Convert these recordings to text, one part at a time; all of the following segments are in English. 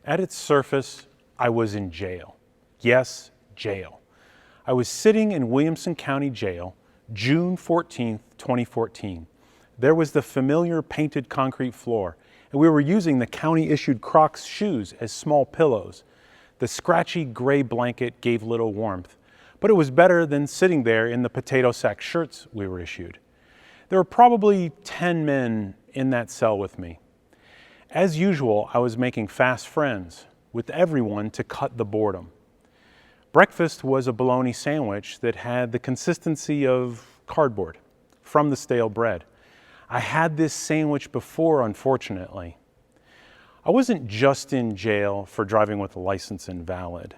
At its surface, I was in jail. Yes, jail. I was sitting in Williamson County Jail, June 14th, 2014. There was the familiar painted concrete floor, and we were using the county-issued Crocs shoes as small pillows. The scratchy gray blanket gave little warmth, but it was better than sitting there in the potato sack shirts we were issued. There were probably 10 men in that cell with me. As usual, I was making fast friends with everyone to cut the boredom. Breakfast was a bologna sandwich that had the consistency of cardboard from the stale bread. I had this sandwich before, unfortunately. I wasn't just in jail for driving with a license invalid.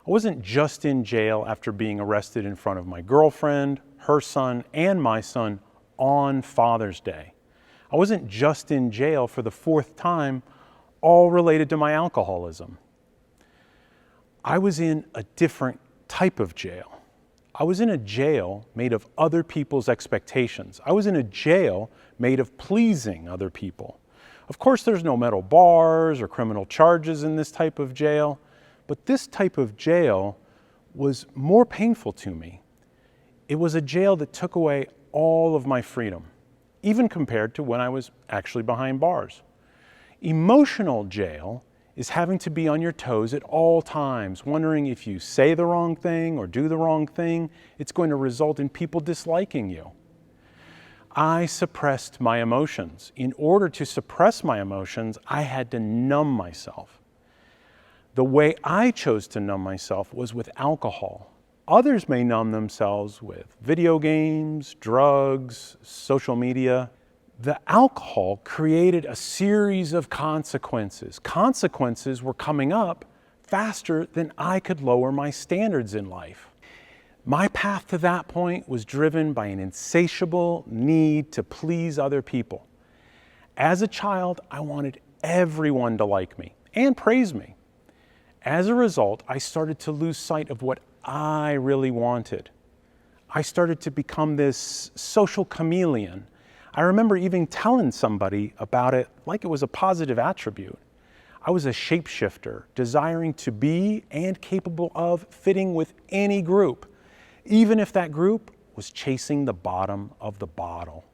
I wasn't just in jail after being arrested in front of my girlfriend, her son, and my son on Father's Day. I wasn't just in jail for the fourth time, all related to my alcoholism. I was in a different type of jail. I was in a jail made of other people's expectations. I was in a jail made of pleasing other people. Of course, there's no metal bars or criminal charges in this type of jail, but this type of jail was more painful to me. It was a jail that took away all of my freedom, even compared to when I was actually behind bars. Emotional jail is having to be on your toes at all times, wondering if you say the wrong thing or do the wrong thing, it's going to result in people disliking you. I suppressed my emotions. In order to suppress my emotions, I had to numb myself. The way I chose to numb myself was with alcohol. Others may numb themselves with video games, drugs, social media. The alcohol created a series of consequences. Consequences were coming up faster than I could lower my standards in life. My path to that point was driven by an insatiable need to please other people. As a child, I wanted everyone to like me and praise me. As a result, I started to lose sight of what I really wanted. I started to become this social chameleon. I remember even telling somebody about it like it was a positive attribute. I was a shapeshifter, desiring to be and capable of fitting with any group, even if that group was chasing the bottom of the bottle.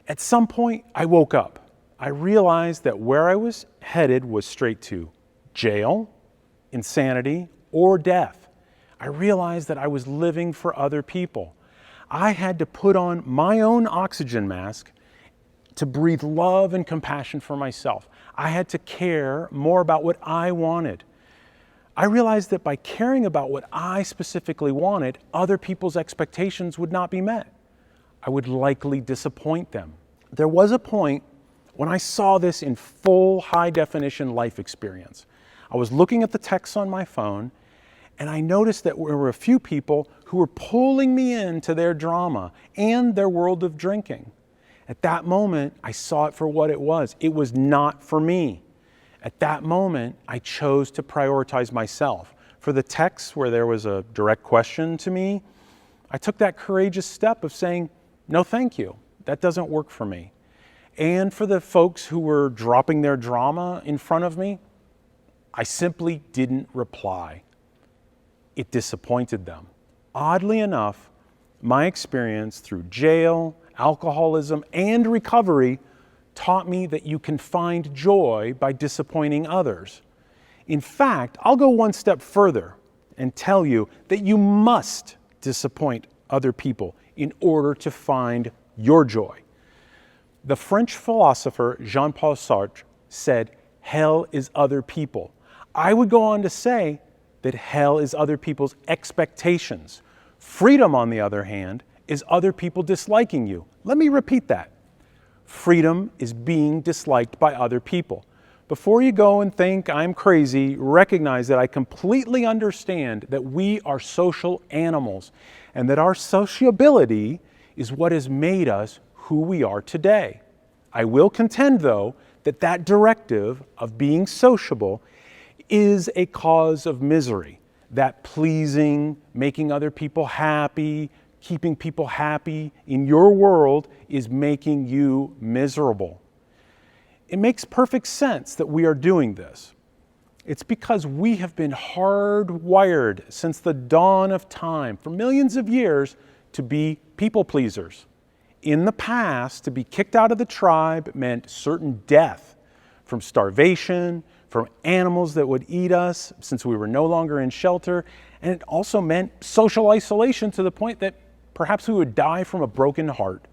At some point, I woke up. I realized that where I was headed was straight to jail, insanity, or death. I realized that I was living for other people. I had to put on my own oxygen mask to breathe love and compassion for myself. I had to care more about what I wanted. I realized that by caring about what I specifically wanted, other people's expectations would not be met. I would likely disappoint them. There was a point when I saw this in full high-definition life experience. I was looking at the texts on my phone, and I noticed that there were a few people who were pulling me into their drama and their world of drinking. At that moment, I saw it for what it was. It was not for me. At that moment, I chose to prioritize myself. For the texts where there was a direct question to me, I took that courageous step of saying, no, thank you. That doesn't work for me. And for the folks who were dropping their drama in front of me, I simply didn't reply. It disappointed them. Oddly enough, my experience through jail, alcoholism, and recovery taught me that you can find joy by disappointing others. In fact, I'll go one step further and tell you that you must disappoint other people in order to find your joy. The French philosopher Jean-Paul Sartre said, hell is other people. I would go on to say that hell is other people's expectations. Freedom, on the other hand, is other people disliking you. Let me repeat that. Freedom is being disliked by other people. Before you go and think I'm crazy, recognize that I completely understand that we are social animals and that our sociability is what has made us who we are today. I will contend, though, that that directive of being sociable is a cause of misery. That pleasing, making other people happy, keeping people happy in your world is making you miserable. It makes perfect sense that we are doing this. It's because we have been hardwired since the dawn of time, for millions of years, to be people pleasers. In the past, to be kicked out of the tribe meant certain death from starvation, from animals that would eat us since we were no longer in shelter, and it also meant social isolation to the point that perhaps we would die from a broken heart.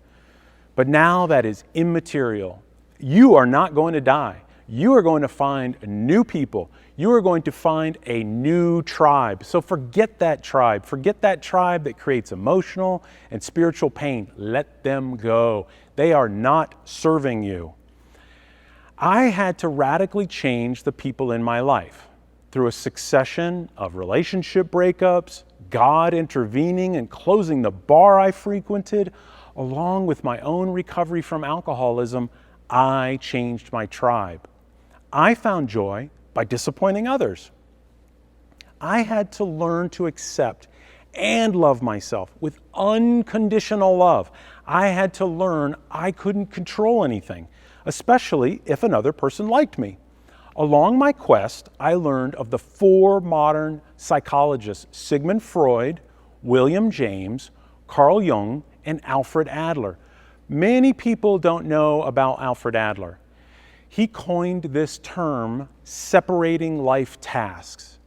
But now that is immaterial. You are not going to die. You are going to find new people. You are going to find a new tribe. So forget that tribe. Forget that tribe that creates emotional and spiritual pain. Let them go. They are not serving you. I had to radically change the people in my life through a succession of relationship breakups, God intervening and closing the bar I frequented, along with my own recovery from alcoholism. I changed my tribe. I found joy by disappointing others. I had to learn to accept and love myself with unconditional love. I had to learn I couldn't control anything, especially if another person liked me. Along my quest, I learned of the four modern psychologists, Sigmund Freud, William James, Carl Jung, and Alfred Adler. Many people don't know about Alfred Adler. He coined this term, separating life tasks,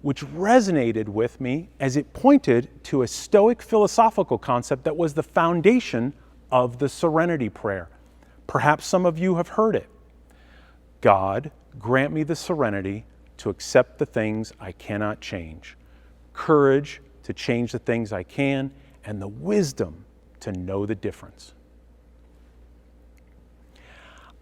which resonated with me as it pointed to a Stoic philosophical concept that was the foundation of the Serenity Prayer. Perhaps some of you have heard it. God, grant me the serenity to accept the things I cannot change, courage to change the things I can, and the wisdom to know the difference.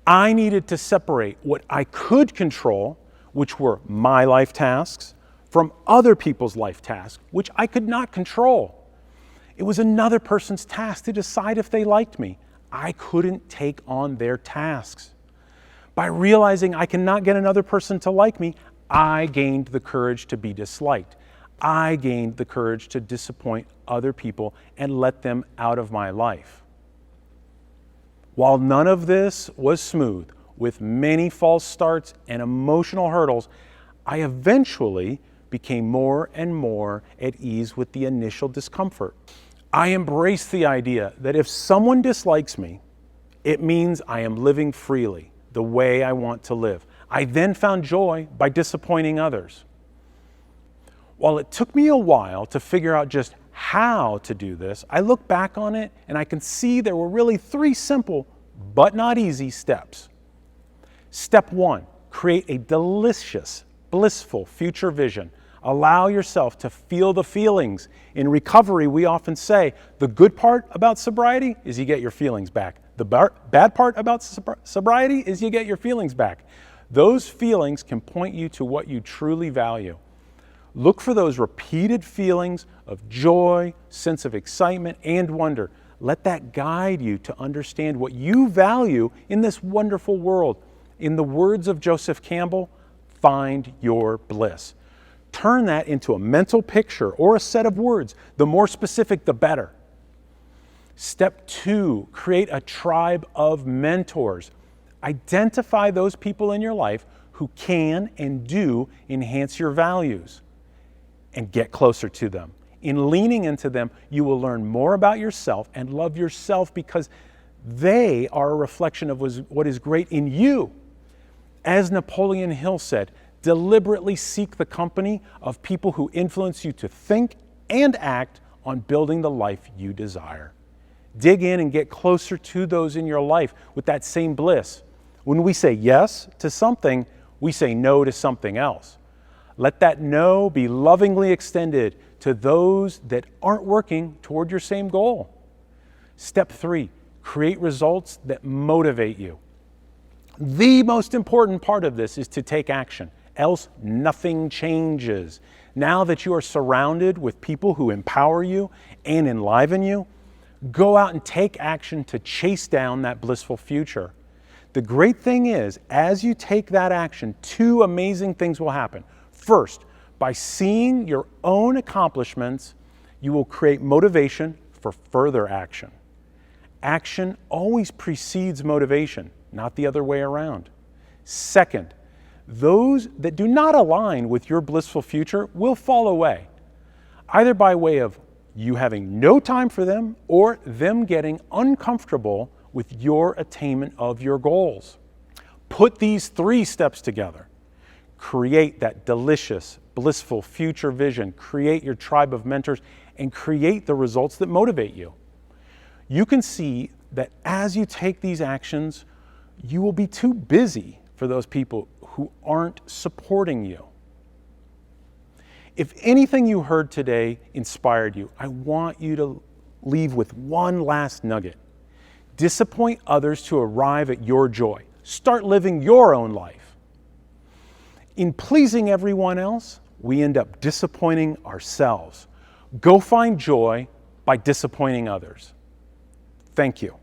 I needed to separate what I could control, which were my life tasks, from other people's life tasks, which I could not control. It was another person's task to decide if they liked me. I couldn't take on their tasks. By realizing I cannot get another person to like me, I gained the courage to be disliked. I gained the courage to disappoint other people and let them out of my life. While none of this was smooth, with many false starts and emotional hurdles, I eventually became more and more at ease with the initial discomfort. I embraced the idea that if someone dislikes me, it means I am living freely, the way I want to live. I then found joy by disappointing others. While it took me a while to figure out just how to do this, I look back on it and I can see there were really three simple but not easy steps. Step one, create a delicious, blissful future vision. Allow yourself to feel the feelings. In recovery, we often say the good part about sobriety is you get your feelings back. The bad part about sobriety is you get your feelings back. Those feelings can point you to what you truly value. Look for those repeated feelings of joy, sense of excitement, and wonder. Let that guide you to understand what you value in this wonderful world. In the words of Joseph Campbell, find your bliss. Turn that into a mental picture or a set of words. The more specific, the better. Step two, create a tribe of mentors. Identify those people in your life who can and do enhance your values, and get closer to them. In leaning into them, you will learn more about yourself and love yourself because they are a reflection of what is great in you. As Napoleon Hill said, deliberately seek the company of people who influence you to think and act on building the life you desire. Dig in and get closer to those in your life with that same bliss. When we say yes to something, we say no to something else. Let that no be lovingly extended to those that aren't working toward your same goal. Step three, create results that motivate you. The most important part of this is to take action, else nothing changes. Now that you are surrounded with people who empower you and enliven you, go out and take action to chase down that blissful future. The great thing is, as you take that action, two amazing things will happen. First, by seeing your own accomplishments, you will create motivation for further action. Action always precedes motivation, not the other way around. Second, those that do not align with your blissful future will fall away, either by way of you having no time for them or them getting uncomfortable with your attainment of your goals. Put these 3 steps together. Create that delicious, blissful future vision. Create your tribe of mentors and create the results that motivate you. You can see that as you take these actions, you will be too busy for those people who aren't supporting you. If anything you heard today inspired you, I want you to leave with one last nugget. Disappoint others to arrive at your joy. Start living your own life. In pleasing everyone else, we end up disappointing ourselves. Go find joy by disappointing others. Thank you.